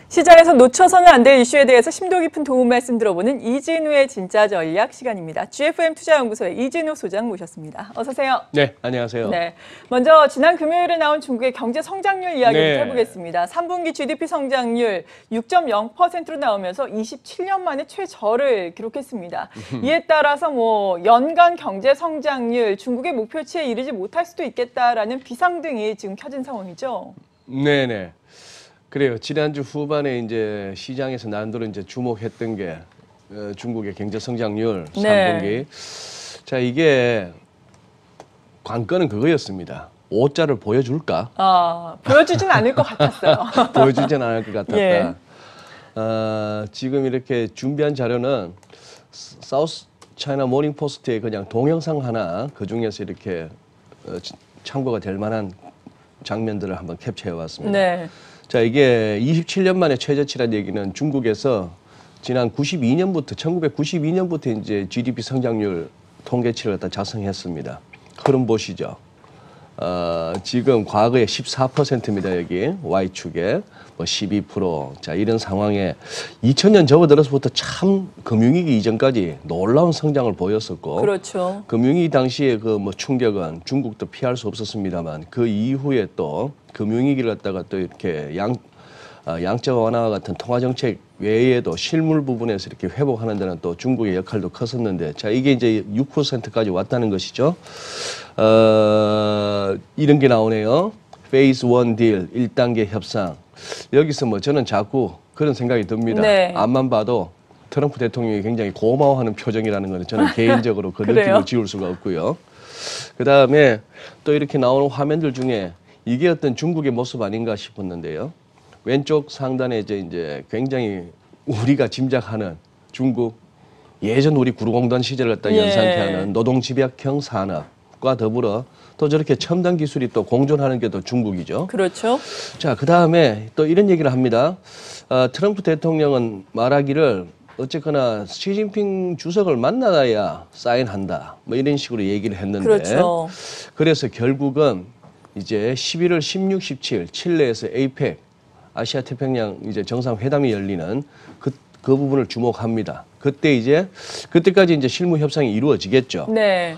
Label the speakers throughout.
Speaker 1: 시장에서 놓쳐서는 안 될 이슈에 대해서 심도 깊은 도움 말씀 들어보는 이진우의 진짜 전략 시간입니다. GFM 투자연구소의 이진우 소장 모셨습니다. 어서 오세요.
Speaker 2: 네, 안녕하세요.
Speaker 1: 네, 먼저 지난 금요일에 나온 중국의 경제 성장률 이야기부터 해보겠습니다. 3분기 GDP 성장률 6.0%로 나오면서 27년 만에 최저를 기록했습니다. 이에 따라서 연간 경제 성장률 중국의 목표치에 이르지 못할 수도 있겠다라는 비상등이 지금 켜진 상황이죠.
Speaker 2: 네네. 그래요. 지난주 후반에 이제 시장에서 난도로 이제 주목했던 게 중국의 경제 성장률 3분기. 자, 이게 관건은 그거였습니다. 5자를 보여줄까?
Speaker 1: 보여주진 않을 것 같았어요.
Speaker 2: 보여주진 않을 것 같았다.
Speaker 1: 예.
Speaker 2: 지금 이렇게 준비한 자료는 사우스 차이나 모닝 포스트에 그냥 동영상 하나 그 중에서 이렇게 참고가 될 만한 장면들을 한번 캡처해 왔습니다.
Speaker 1: 네.
Speaker 2: 자, 이게 27년 만에 최저치란 얘기는 중국에서 지난 1992년부터 이제 GDP 성장률 통계치를 갖다 작성했습니다. 흐름 보시죠. 지금 과거에 14%입니다. 여기 Y축에 12%. 자, 이런 상황에 2000년 접어들어서부터 참 금융위기 이전까지 놀라운 성장을 보였었고,
Speaker 1: 그렇죠.
Speaker 2: 금융위기 당시에 그 충격은 중국도 피할 수 없었습니다만 그 이후에 또 금융위기를 갖다가 또 이렇게 양적 완화와 같은 통화 정책 외에도 실물 부분에서 이렇게 회복하는 데는 또 중국의 역할도 컸었는데, 자, 이게 이제 6%까지 왔다는 것이죠. 이런 게 나오네요. 페이스 1 딜, 1단계 협상. 여기서 저는 자꾸 그런 생각이 듭니다.
Speaker 1: 네.
Speaker 2: 앞만 봐도 트럼프 대통령이 굉장히 고마워하는 표정이라는 것은 저는 개인적으로 그 느낌을 지울 수가 없고요. 그 다음에 또 이렇게 나오는 화면들 중에 이게 어떤 중국의 모습 아닌가 싶었는데요. 왼쪽 상단에 이제 굉장히 우리가 짐작하는 중국 예전 우리 구루공단 시절을 갖다 연상케 하는 노동집약형 산업과 더불어 또 저렇게 첨단 기술이 또 공존하는 게 또 중국이죠.
Speaker 1: 그렇죠.
Speaker 2: 자, 그 다음에 또 이런 얘기를 합니다. 트럼프 대통령은 말하기를 어쨌거나 시진핑 주석을 만나야 사인한다. 이런 식으로 얘기를 했는데.
Speaker 1: 그렇죠.
Speaker 2: 그래서 결국은 이제 11월 16, 17 칠레에서 에이펙 아시아 태평양 이제 정상회담이 열리는 그 부분을 주목합니다. 그때까지 이제 실무 협상이 이루어지겠죠.
Speaker 1: 네.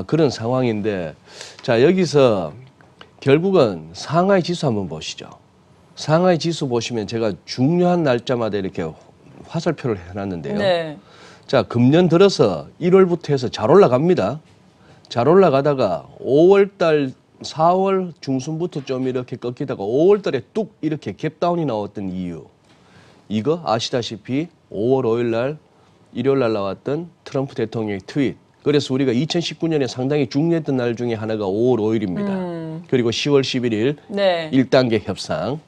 Speaker 2: 그런 상황인데, 자, 여기서 결국은 상하이 지수 한번 보시죠. 상하이 지수 보시면 제가 중요한 날짜마다 이렇게 화살표를 해놨는데요.
Speaker 1: 네.
Speaker 2: 자, 금년 들어서 1월부터 해서 잘 올라갑니다. 잘 올라가다가 5월달 4월 중순부터 좀 이렇게 꺾이다가 5월 달에 뚝 이렇게 갭다운이 나왔던 이유. 이거 아시다시피 5월 5일 날 일요일 날 나왔던 트럼프 대통령의 트윗. 그래서 우리가 2019년에 상당히 중요했던 날 중에 하나가 5월 5일입니다. 그리고 10월 11일
Speaker 1: 네.
Speaker 2: 1단계 협상.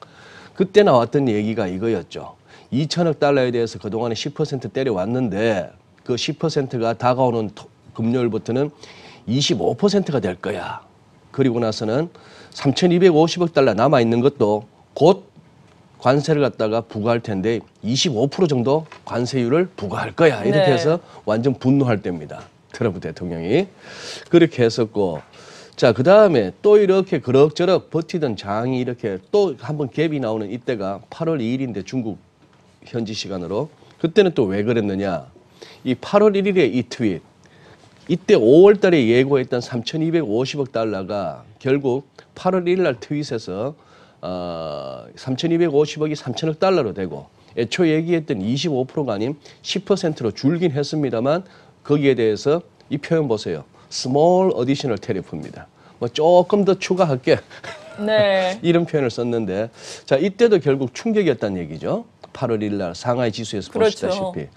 Speaker 2: 그때 나왔던 얘기가 이거였죠. 2천억 달러에 대해서 그동안에 10% 때려왔는데 그 10%가 다가오는 금요일부터는 25%가 될 거야. 그리고 나서는 3,250억 달러 남아있는 것도 곧 관세를 갖다가 부과할 텐데 25% 정도 관세율을 부과할 거야. 이렇게 해서 완전 분노할 때입니다. 트럼프 대통령이. 그렇게 했었고. 자, 그 다음에 또 이렇게 그럭저럭 버티던 장이 이렇게 또 한번 갭이 나오는 이때가 8월 2일인데 중국 현지 시간으로. 그때는 또 왜 그랬느냐. 이 8월 1일에 이 트윗. 이때 5월 달에 예고했던 3,250억 달러가 결국 8월 1일 날 트윗에서 3,250억이 3,000억 달러로 되고 애초 얘기했던 25%가 아닌 10%로 줄긴 했습니다만 거기에 대해서 이 표현 보세요. Small additional tariff입니다. 조금 더 추가할게.
Speaker 1: 네.
Speaker 2: 이런 표현을 썼는데, 자, 이때도 결국 충격이었다는 얘기죠. 8월 1일 날 상하이 지수에서
Speaker 1: 그렇죠.
Speaker 2: 보시다시피.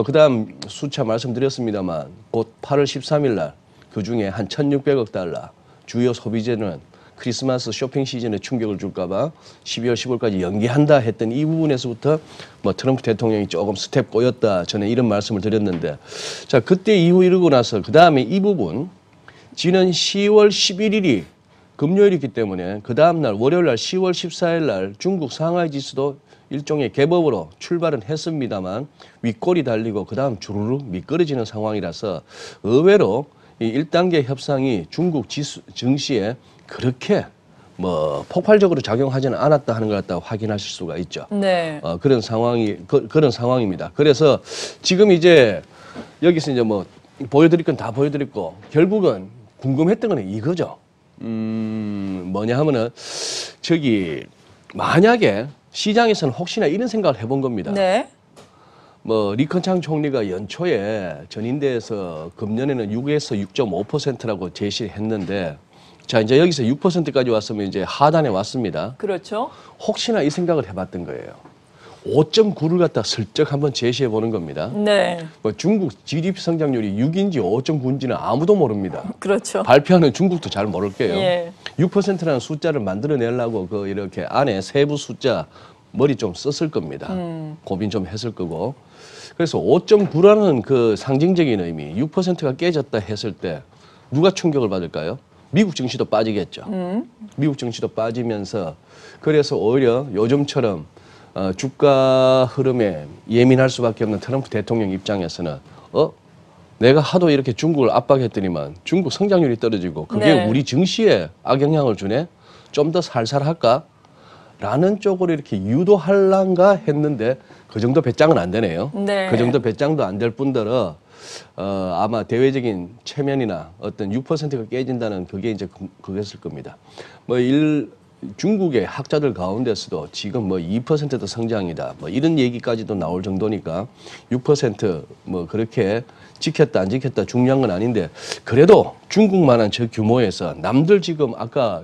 Speaker 2: 그다음 수차 말씀드렸습니다만 곧 8월 13일 날 그중에 한 1,600억 달러 주요 소비재는 크리스마스 쇼핑 시즌에 충격을 줄까봐 12월 15일까지 연기한다 했던 이 부분에서부터 트럼프 대통령이 조금 스텝 꼬였다. 저는 이런 말씀을 드렸는데, 자, 그때 이후 이러고 나서 그 다음에 이 부분 지난 10월 11일이 금요일이기 때문에 그 다음 날 월요일 날 10월 14일 날 중국 상하이 지수도 일종의 갭업으로 출발은 했습니다만 윗골이 달리고 그 다음 주르륵 미끄러지는 상황이라서 의외로 이 1단계 협상이 중국 지수 증시에 그렇게 뭐 폭발적으로 작용하지는 않았다 하는 걸 갖다 확인하실 수가 있죠.
Speaker 1: 네.
Speaker 2: 그런 그런 상황입니다. 그래서 지금 이제 여기서 이제 뭐 보여드릴 건 다 보여드렸고 결국은 궁금했던 거는 이거죠. 뭐냐 하면은 저기 만약에 시장에서는 혹시나 이런 생각을 해본 겁니다.
Speaker 1: 네.
Speaker 2: 뭐 리컨창 총리가 연초에 전인대에서 금년에는 6에서 6.5%라고 제시를 했는데 자 이제 여기서 6%까지 왔으면 이제 하단에 왔습니다.
Speaker 1: 그렇죠.
Speaker 2: 혹시나 이 생각을 해봤던 거예요. 5.9를 갖다 슬쩍 한번 제시해 보는 겁니다.
Speaker 1: 네.
Speaker 2: 뭐 중국 GDP 성장률이 6인지 5.9인지는 아무도 모릅니다.
Speaker 1: 그렇죠.
Speaker 2: 발표하는 중국도 잘 모를게요.
Speaker 1: 예.
Speaker 2: 6%라는 숫자를 만들어내려고 그 이렇게 안에 세부 숫자 머리 좀 썼을 겁니다. 고민 좀 했을 거고. 그래서 5.9라는 그 상징적인 의미, 6%가 깨졌다 했을 때 누가 충격을 받을까요? 미국 증시도 빠지겠죠. 미국 증시도 빠지면서 그래서 오히려 요즘처럼 주가 흐름에 예민할 수밖에 없는 트럼프 대통령 입장에서는 내가 하도 이렇게 중국을 압박했더니만 중국 성장률이 떨어지고 그게
Speaker 1: 네.
Speaker 2: 우리 증시에 악영향을 주네? 좀 더 살살할까? 라는 쪽으로 이렇게 유도할란가 했는데 그 정도 배짱은 안 되네요.
Speaker 1: 네.
Speaker 2: 그 정도 배짱도 안 될 뿐더러 아마 대외적인 체면이나 어떤 6%가 깨진다는 그게 이제 그것일 겁니다. 중국의 학자들 가운데서도 지금 뭐 2%도 성장이다. 뭐 이런 얘기까지도 나올 정도니까 6%뭐 그렇게 지켰다 안 지켰다 중요한 건 아닌데 그래도 중국만한 저 규모에서 남들 지금 아까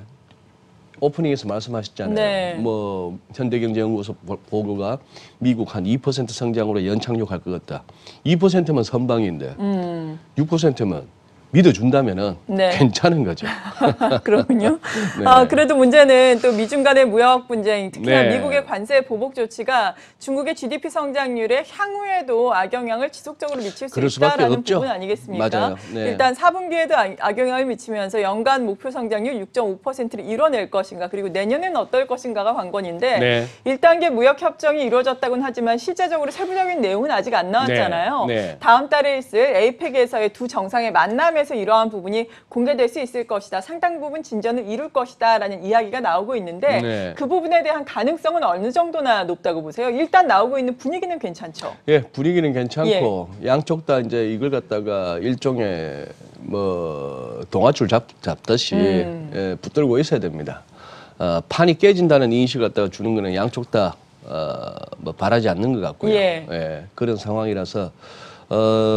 Speaker 2: 오프닝에서 말씀하셨잖아요.
Speaker 1: 네.
Speaker 2: 뭐 현대경제연구소 보고가 미국 한 2% 성장으로 연착륙할 것 같다. 2%면 선방인데 6%면 믿어준다면은
Speaker 1: 네.
Speaker 2: 괜찮은 거죠.
Speaker 1: 그렇군요.
Speaker 2: 네.
Speaker 1: 그래도 문제는 또 미중 간의 무역 분쟁, 특히나
Speaker 2: 네.
Speaker 1: 미국의 관세 보복 조치가 중국의 GDP 성장률에 향후에도 악영향을 지속적으로 미칠 수
Speaker 2: 그럴 수밖에
Speaker 1: 있다라는
Speaker 2: 없죠.
Speaker 1: 부분 아니겠습니까?
Speaker 2: 맞아요. 네.
Speaker 1: 일단 4분기에도 악영향을 미치면서 연간 목표 성장률 6.5%를 이뤄낼 것인가, 그리고 내년에는 어떨 것인가가 관건인데
Speaker 2: 네.
Speaker 1: 1단계 무역 협정이 이루어졌다고는 하지만 실제적으로 세부적인 내용은 아직 안 나왔잖아요.
Speaker 2: 네.
Speaker 1: 다음 달에 있을 에이펙에서의 두 정상의 만남에서 이러한 부분이 공개될 수 있을 것이다. 상당 부분 진전을 이룰 것이다. 라는 이야기가 나오고 있는데
Speaker 2: 네.
Speaker 1: 그 부분에 대한 가능성은 어느 정도나 높다고 보세요? 일단 나오고 있는 분위기는 괜찮죠?
Speaker 2: 예, 분위기는 괜찮고 양쪽 다 이제 이걸 갖다가 일종의 뭐 동아줄 잡듯이 예, 붙들고 있어야 됩니다. 판이 깨진다는 인식을 갖다가 주는 거는 양쪽 다 뭐 바라지 않는 것 같고요.
Speaker 1: 예.
Speaker 2: 그런 상황이라서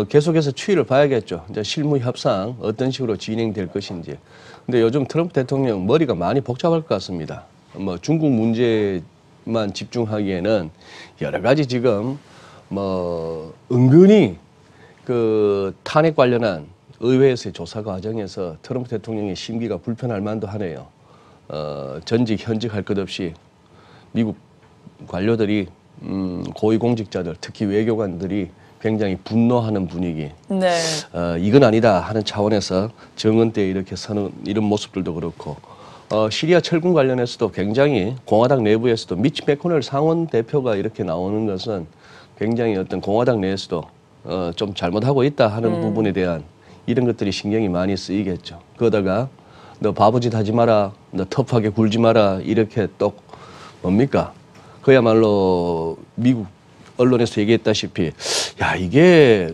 Speaker 2: 계속해서 추이를 봐야겠죠. 이제 실무 협상 어떤 식으로 진행될 것인지. 근데 요즘 트럼프 대통령 머리가 많이 복잡할 것 같습니다. 뭐 중국 문제만 집중하기에는 여러 가지 지금 뭐 은근히 그 탄핵 관련한 의회에서의 조사 과정에서 트럼프 대통령의 심기가 불편할 만도 하네요. 전직 현직 할 것 없이 미국 관료들이 고위공직자들 특히 외교관들이 굉장히 분노하는 분위기.
Speaker 1: 네.
Speaker 2: 이건 아니다 하는 차원에서 정은 때 이렇게 서는 이런 모습들도 그렇고 시리아 철군 관련해서도 굉장히 공화당 내부에서도 미치 맥코넬 상원 대표가 이렇게 나오는 것은 굉장히 어떤 공화당 내에서도 좀 잘못하고 있다 하는 부분에 대한 이런 것들이 신경이 많이 쓰이겠죠. 그러다가 너 바보짓 하지 마라, 너 터프하게 굴지 마라 이렇게 또 뭡니까? 그야말로 미국 언론에서 얘기했다시피 야 이게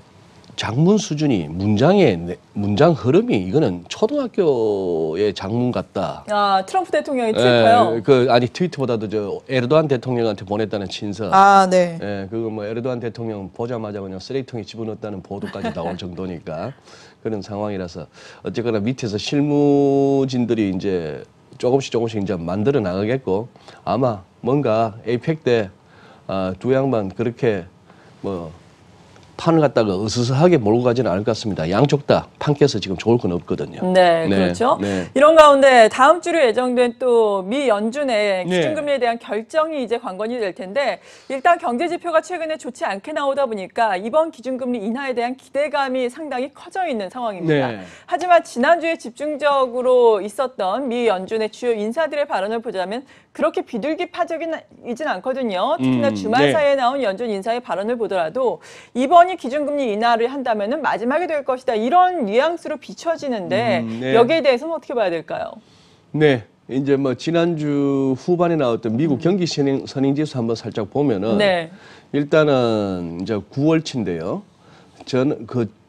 Speaker 2: 장문 수준이 문장 흐름이 이거는 초등학교의 장문 같다.
Speaker 1: 트럼프 대통령의 트위터요?
Speaker 2: 아니 트위터보다도 저 에르도안 대통령한테 보냈다는 친서.
Speaker 1: 네.
Speaker 2: 예, 그거 뭐 에르도안 대통령 보자마자 그냥 쓰레기통에 집어넣었다는 보도까지 나올 정도니까 그런 상황이라서 어쨌거나 밑에서 실무진들이 이제 조금씩 이제 만들어 나가겠고 아마 뭔가 에이펙 때 두 양반 그렇게 뭐 판을 갖다가 으스스하게 몰고 가지는 않을 것 같습니다. 양쪽 다 판 깨서 지금 좋을 건 없거든요.
Speaker 1: 네, 그렇죠.
Speaker 2: 네.
Speaker 1: 이런 가운데 다음 주로 예정된 또 미 연준의
Speaker 2: 네.
Speaker 1: 기준금리에 대한 결정이 이제 관건이 될 텐데 일단 경제 지표가 최근에 좋지 않게 나오다 보니까 이번 기준금리 인하에 대한 기대감이 상당히 커져 있는 상황입니다.
Speaker 2: 네.
Speaker 1: 하지만 지난주에 집중적으로 있었던 미 연준의 주요 인사들의 발언을 보자면 그렇게 비둘기파적이진 않거든요. 특히나 주말
Speaker 2: 네.
Speaker 1: 사이에 나온 연준 인사의 발언을 보더라도 이번이 기준금리 인하를 한다면은 마지막이 될 것이다. 이런 뉘앙스로 비춰지는데
Speaker 2: 네.
Speaker 1: 여기에 대해서는 어떻게 봐야 될까요?
Speaker 2: 네. 이제 뭐 지난주 후반에 나왔던 미국 경기 선행지수 한번 살짝 보면은
Speaker 1: 네.
Speaker 2: 일단은 이제 9월치인데요.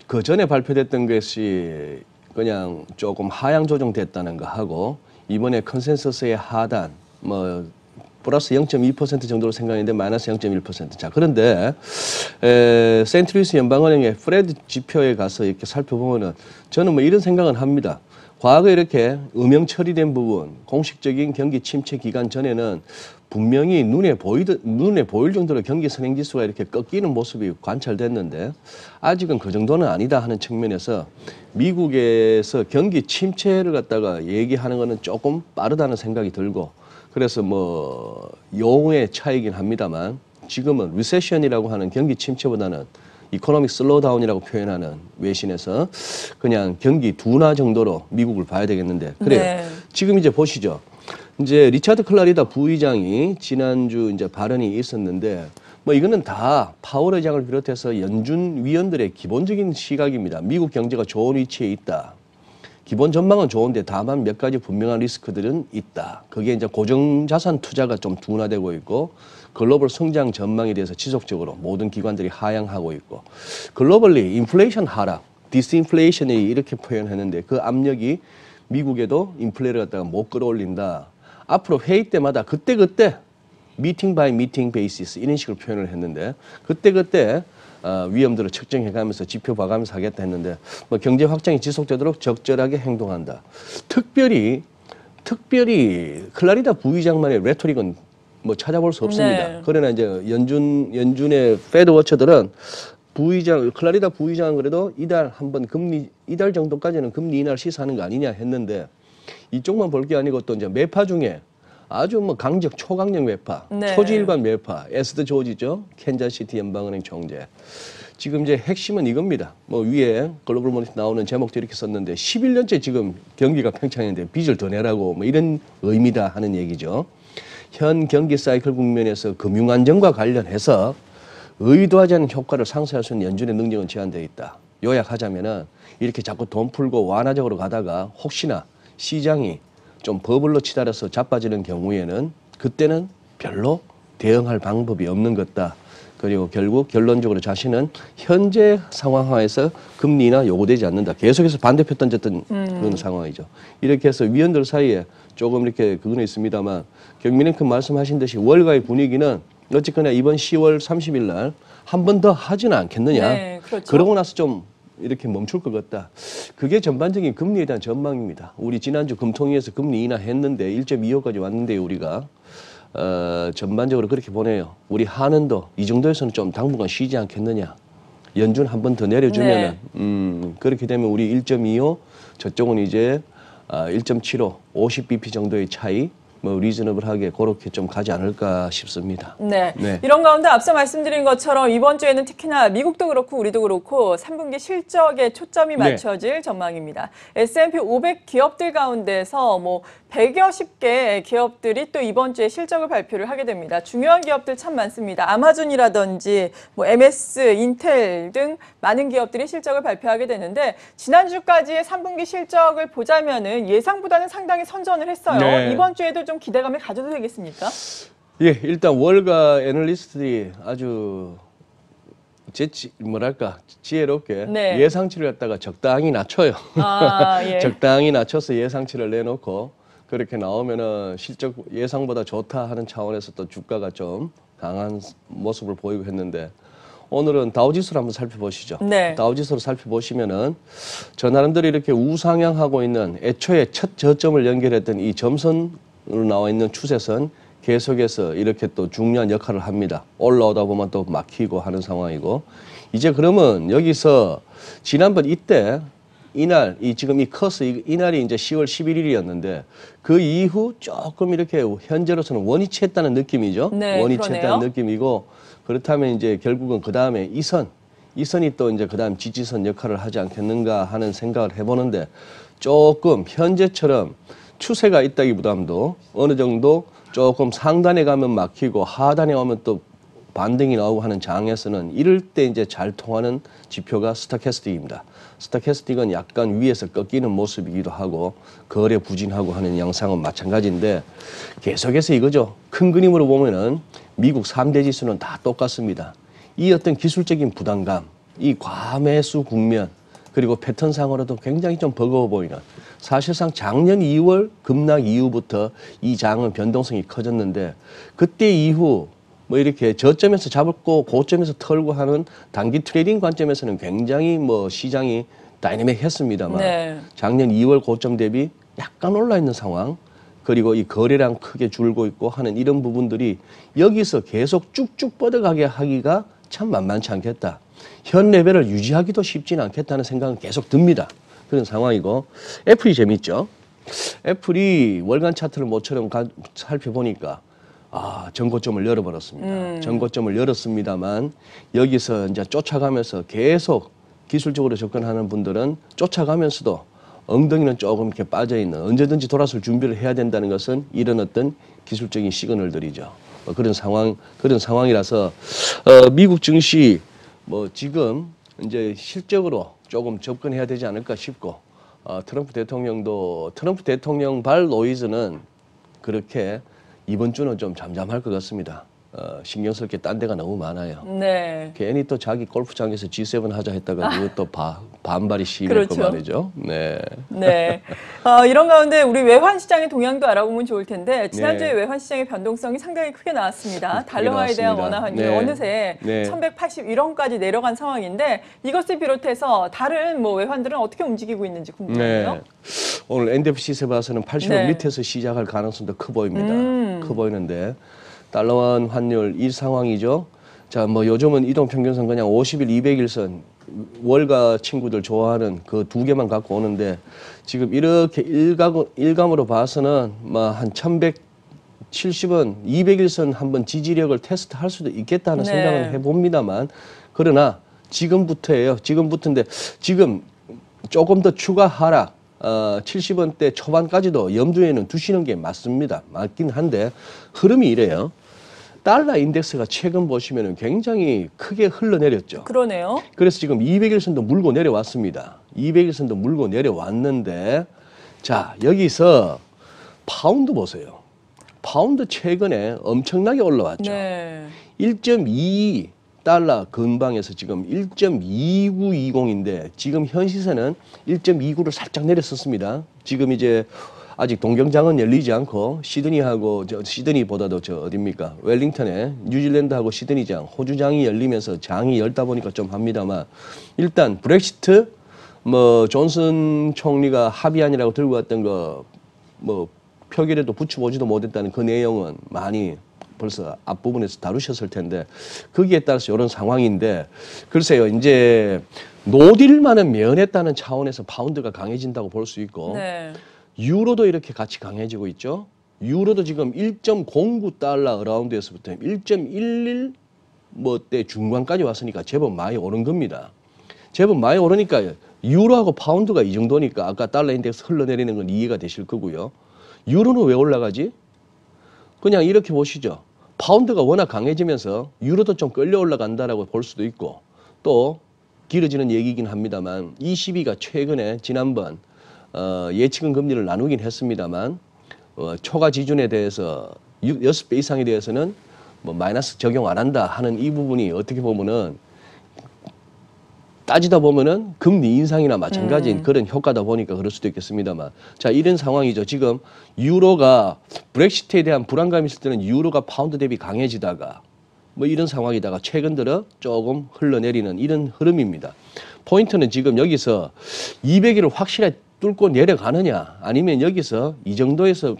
Speaker 2: 그 전에 발표됐던 것이 그냥 조금 하향 조정됐다는 거 하고 이번에 컨센서스의 하단 뭐 플러스 0.2% 정도로 생각했는데 마이너스 0.1%. 자, 그런데 센트루이스 연방은행의 프레드 지표에 가서 이렇게 살펴보면은 저는 뭐 이런 생각은 합니다. 과거 이렇게 음영 처리된 부분, 공식적인 경기 침체 기간 전에는 분명히 눈에 보일 정도로 경기 선행지수가 이렇게 꺾이는 모습이 관찰됐는데 아직은 그 정도는 아니다 하는 측면에서 미국에서 경기 침체를 갖다가 얘기하는 거는 조금 빠르다는 생각이 들고 그래서 뭐 용어의 차이긴 합니다만 지금은 리세션이라고 하는 경기 침체보다는 이코노믹 슬로우다운이라고 표현하는 외신에서 그냥 경기 둔화 정도로 미국을 봐야 되겠는데 그래요.
Speaker 1: 네.
Speaker 2: 지금 이제 보시죠. 이제 리차드 클라리다 부의장이 지난주 이제 발언이 있었는데 뭐 이거는 다 파월 의장을 비롯해서 연준 위원들의 기본적인 시각입니다. 미국 경제가 좋은 위치에 있다. 기본 전망은 좋은데 다만 몇 가지 분명한 리스크들은 있다. 그게 이제 고정자산 투자가 좀 둔화되고 있고 글로벌 성장 전망에 대해서 지속적으로 모든 기관들이 하향하고 있고 글로벌리 인플레이션 하락, 디스인플레이션이 이렇게 표현했는데 그 압력이 미국에도 인플레를 갖다가 못 끌어올린다. 앞으로 회의 때마다 그때그때 미팅 바이 미팅 베이시스 이런 식으로 표현을 했는데 그때그때 위험들을 측정해가면서 지표 봐가면서 하겠다 했는데 뭐 경제 확장이 지속되도록 적절하게 행동한다. 특별히 클라리다 부의장만의 레토릭은 뭐 찾아볼 수 없습니다.
Speaker 1: 네.
Speaker 2: 그러나 이제 연준의 페드 워처들은 클라리다 부의장은 그래도 이달 정도까지는 금리 인하를 시사하는 거 아니냐 했는데 이쪽만 볼 게 아니고 또 이제 매파 중에 아주 뭐 초강력 매파,
Speaker 1: 네.
Speaker 2: 초지일관 매파, 에스더 조지죠. 캔자스시티 연방은행 총재. 지금 이제 핵심은 이겁니다. 뭐 위에 글로벌 모니터 나오는 제목도 이렇게 썼는데 11년째 지금 경기가 팽창했는데 빚을 더 내라고 뭐 이런 의미다 하는 얘기죠. 현 경기 사이클 국면에서 금융 안정과 관련해서 의도하지 않은 효과를 상쇄할 수 있는 연준의 능력은 제한되어 있다. 요약하자면은 이렇게 자꾸 돈 풀고 완화적으로 가다가 혹시나 시장이 좀 버블로 치달아서 자빠지는 경우에는 그때는 별로 대응할 방법이 없는 것다. 그리고 결국 결론적으로 자신은 현재 상황 하에서 금리 인하 요구되지 않는다. 계속해서 반대표 던졌던 그런 상황이죠. 이렇게 해서 위원들 사이에 조금 이렇게 그거는 있습니다만 경민랭큼 말씀하신 듯이 월가의 분위기는 어쨌거나 이번 10월 30일 날 한 번 더 하지는 않겠느냐.
Speaker 1: 네, 그렇죠.
Speaker 2: 그러고 나서 좀 이렇게 멈출 것 같다. 그게 전반적인 금리에 대한 전망입니다. 우리 지난주 금통위에서 금리 인하했는데 1.25까지 왔는데 우리가 전반적으로 그렇게 보내요. 우리 한은도 이 정도에서는 좀 당분간 쉬지 않겠느냐. 연준 한 번 더 내려주면은 그렇게 되면 우리 1.25 저쪽은 이제 1.75 50bp 정도의 차이 뭐 리즈너블하게 그렇게 좀 가지 않을까 싶습니다.
Speaker 1: 네.
Speaker 2: 네.
Speaker 1: 이런 가운데 앞서 말씀드린 것처럼 이번 주에는 특히나 미국도 그렇고 우리도 그렇고 3분기 실적에 초점이 맞춰질 전망입니다. S&P 500 기업들 가운데서 뭐 100여십 개 기업들이 또 이번 주에 실적을 발표를 하게 됩니다. 중요한 기업들 참 많습니다. 아마존이라든지 뭐 MS, 인텔 등 많은 기업들이 실적을 발표하게 되는데 지난주까지의 3분기 실적을 보자면은 예상보다는 상당히 선전을 했어요.
Speaker 2: 네.
Speaker 1: 이번 주에도 좀 기대감을 가져도 되겠습니까?
Speaker 2: 예, 일단 월가 애널리스트들이 아주 지혜롭게
Speaker 1: 네.
Speaker 2: 예상치를 갖다가 적당히 낮춰요.
Speaker 1: 아, 예.
Speaker 2: 적당히 낮춰서 예상치를 내놓고 그렇게 나오면은 실적 예상보다 좋다 하는 차원에서 또 주가가 좀 강한 모습을 보이고 했는데 오늘은 다우지수를 한번 살펴보시죠.
Speaker 1: 네.
Speaker 2: 다우지수를 살펴보시면은 저 나름대로 이렇게 우상향하고 있는 애초에 첫 저점을 연결했던 이 점선으로 나와 있는 추세선 계속해서 이렇게 또 중요한 역할을 합니다. 올라오다 보면 또 막히고 하는 상황이고 이제 그러면 여기서 지난번 이때 이날 지금 이 커스 이날이 이제 10월 11일이었는데 그 이후 조금 이렇게 현재로서는 원위치했다는 느낌이죠.
Speaker 1: 네,
Speaker 2: 원위치했다는
Speaker 1: 그러네요.
Speaker 2: 느낌이고 그렇다면 이제 결국은 그 다음에 이선이 또 이제 그 다음 지지선 역할을 하지 않겠는가 하는 생각을 해보는데 조금 현재처럼 추세가 있다기보다도 어느 정도 조금 상단에 가면 막히고 하단에 오면 또 반등이 나오고 하는 장에서는 이럴 때 이제 잘 통하는 지표가 스타캐스틱입니다. 스타캐스틱은 약간 위에서 꺾이는 모습이기도 하고 거래 부진하고 하는 양상은 마찬가지인데 계속해서 이거죠. 큰 그림으로 보면은 미국 3대 지수는 다 똑같습니다. 이 어떤 기술적인 부담감, 이 과매수 국면, 그리고 패턴상으로도 굉장히 좀 버거워 보이는, 사실상 작년 2월 급락 이후부터 이 장은 변동성이 커졌는데 그때 이후 뭐 이렇게 저점에서 잡고 고점에서 털고 하는 단기 트레이딩 관점에서는 굉장히 뭐 시장이 다이내믹했습니다만
Speaker 1: 네.
Speaker 2: 작년 2월 고점 대비 약간 올라 있는 상황, 그리고 이 거래량 크게 줄고 있고 하는 이런 부분들이 여기서 계속 쭉쭉 뻗어가게 하기가 참 만만치 않겠다. 현 레벨을 유지하기도 쉽지는 않겠다는 생각은 계속 듭니다. 그런 상황이고, 애플이 재밌죠. 애플이 월간 차트를 모처럼 살펴보니까 전고점을 열어버렸습니다. 전고점을 열었습니다만 여기서 이제 쫓아가면서 계속 기술적으로 접근하는 분들은 쫓아가면서도 엉덩이는 조금 이렇게 빠져있는, 언제든지 돌아설 준비를 해야 된다는 것은 이런 어떤 기술적인 시그널들이죠. 그런 상황이라서 미국 증시 뭐 지금 이제 실적으로 조금 접근해야 되지 않을까 싶고, 트럼프 대통령 발 노이즈는 그렇게 이번 주는 좀 잠잠할 것 같습니다. 신경 쓸 게 딴 데가 너무 많아요.
Speaker 1: 네.
Speaker 2: 괜히 또 자기 골프장에서 G7 하자 했다가 그것도 반발이 심했고
Speaker 1: 그렇죠.
Speaker 2: 말이죠. 네.
Speaker 1: 네. 이런 가운데 우리 외환 시장의 동향도 알아보면 좋을 텐데 지난주에
Speaker 2: 네.
Speaker 1: 외환 시장의 변동성이 상당히 크게 나왔습니다.
Speaker 2: 크게
Speaker 1: 달러화에 대한
Speaker 2: 나왔습니다.
Speaker 1: 원화 환율이
Speaker 2: 네.
Speaker 1: 어느새
Speaker 2: 네.
Speaker 1: 1181원까지 내려간 상황인데 이것을 비롯해서 다른 뭐 외환들은 어떻게 움직이고 있는지 궁금해요.
Speaker 2: 네. 오늘 NDF 시세 봐서는 80원
Speaker 1: 네.
Speaker 2: 밑에서 시작할 가능성도 커 보입니다. 커 보이는데 달러원 환율 이 상황이죠. 자, 뭐 요즘은 이동평균선 그냥 50일, 200일선 월가 친구들 좋아하는 그 두 개만 갖고 오는데 지금 이렇게 일감으로 봐서는 뭐 한 1170원, 200일선 한번 지지력을 테스트할 수도 있겠다는
Speaker 1: 네.
Speaker 2: 생각을 해봅니다만, 그러나 지금부터예요. 지금부터인데 지금 조금 더 추가 하락, 70원대 초반까지도 염두에는 두시는 게 맞긴 한데 흐름이 이래요. 달러 인덱스가 최근 보시면은 굉장히 크게 흘러내렸죠.
Speaker 1: 그러네요.
Speaker 2: 그래서 지금 200일선도 물고 내려왔습니다. 200일선도 물고 내려왔는데, 자, 여기서 파운드 보세요. 파운드 최근에 엄청나게 올라왔죠.
Speaker 1: 네.
Speaker 2: 1.2달러 근방에서 지금 1.2920인데 지금 현 시세는 1.29를 살짝 내렸었습니다. 지금 이제 아직 동경장은 열리지 않고 시드니보다도 어딥니까? 웰링턴에 뉴질랜드하고 시드니장, 호주장이 열리면서 장이 열다 보니까 좀 합니다만, 일단 브렉시트 뭐 존슨 총리가 합의안이라고 들고 왔던 거 뭐 표결에도 붙여보지도 못했다는 그 내용은 많이 벌써 앞부분에서 다루셨을 텐데 거기에 따라서 이런 상황인데, 글쎄요, 이제 노딜만은 면했다는 차원에서 파운드가 강해진다고 볼 수 있고,
Speaker 1: 네.
Speaker 2: 유로도 이렇게 같이 강해지고 있죠. 유로도 지금 1.09달러 어라운드에서부터 1.11 대 중반까지 왔으니까 제법 많이 오른 겁니다. 제법 많이 오르니까 유로하고 파운드가 이 정도니까 아까 달러 인덱스 흘러내리는 건 이해가 되실 거고요. 유로는 왜 올라가지? 그냥 이렇게 보시죠. 파운드가 워낙 강해지면서 유로도 좀 끌려 올라간다라고 볼 수도 있고, 또 길어지는 얘기긴 합니다만 ECB가 최근에 지난번 예치금 금리를 나누긴 했습니다만 초과 지준에 대해서 6배 이상에 대해서는 뭐 마이너스 적용 안 한다 하는 이 부분이 어떻게 보면은 따지다 보면은 금리 인상이나 마찬가지인 그런 효과다 보니까 그럴 수도 있겠습니다만, 자, 이런 상황이죠. 지금 유로가 브렉시트에 대한 불안감이 있을 때는 유로가 파운드 대비 강해지다가 뭐 이런 상황이다가 최근 들어 조금 흘러내리는 이런 흐름입니다. 포인트는 지금 여기서 200일을 확실하게 뚫고 내려가느냐, 아니면 여기서 이 정도에서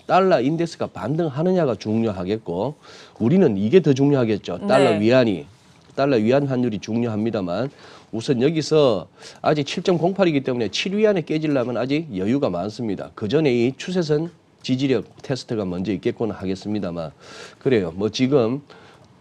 Speaker 2: 달러 인덱스가 반등하느냐가 중요하겠고, 우리는 이게 더 중요하겠죠. 달러
Speaker 1: 네.
Speaker 2: 위안 환율이 중요합니다만, 우선 여기서 아직 7.08이기 때문에 7위안에 깨지려면 아직 여유가 많습니다. 그 전에 이 추세선 지지력 테스트가 먼저 있겠구나 하겠습니다만, 그래요. 뭐 지금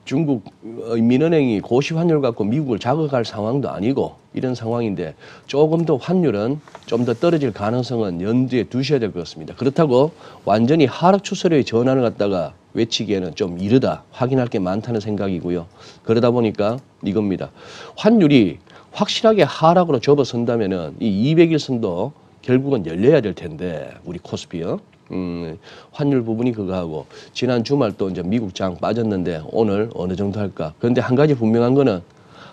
Speaker 2: 중국 민은행이 고시 환율 갖고 미국을 자극할 상황도 아니고 이런 상황인데, 조금 더 환율은 좀 더 떨어질 가능성은 염두에 두셔야 될 것 같습니다. 그렇다고 완전히 하락 추세로의 전환을 갖다가 외치기에는 좀 이르다. 확인할 게 많다는 생각이고요. 그러다 보니까 이겁니다. 환율이 확실하게 하락으로 접어선다면은 이 200일선도 결국은 열려야 될 텐데 우리 코스피요. 환율 부분이 그거하고 지난 주말 또 이제 미국 장 빠졌는데 오늘 어느 정도 할까? 그런데 한 가지 분명한 거는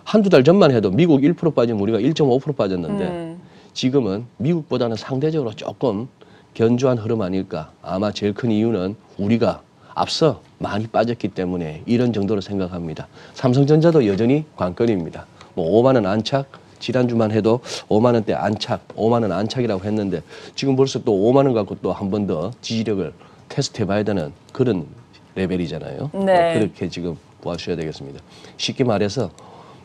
Speaker 2: 한두 달 전만 해도 미국 1% 빠지면 우리가 1.5% 빠졌는데 지금은 미국보다는 상대적으로 조금 견조한 흐름 아닐까? 아마 제일 큰 이유는 우리가 앞서 많이 빠졌기 때문에 이런 정도로 생각합니다. 삼성전자도 여전히 관건입니다. 뭐 5만 원 안착, 지난주만 해도 5만 원대 안착, 5만 원 안착이라고 했는데 지금 벌써 또 5만 원 갖고 또 한 번 더 지지력을 테스트 해봐야 되는 그런 레벨이잖아요.
Speaker 1: 네.
Speaker 2: 그렇게 지금 보셔야 되겠습니다. 쉽게 말해서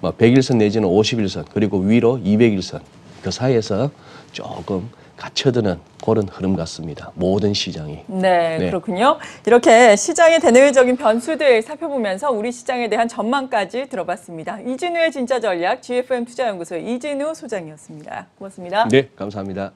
Speaker 2: 100일선 내지는 50일선 그리고 위로 200일선 그 사이에서 조금 갇혀드는 그런 흐름 같습니다. 모든 시장이.
Speaker 1: 네,
Speaker 2: 네.
Speaker 1: 그렇군요. 이렇게 시장의 대내외적인 변수들 살펴보면서 우리 시장에 대한 전망까지 들어봤습니다. 이진우의 진짜 전략 GFM 투자연구소의 이진우 소장이었습니다. 고맙습니다.
Speaker 2: 네, 감사합니다.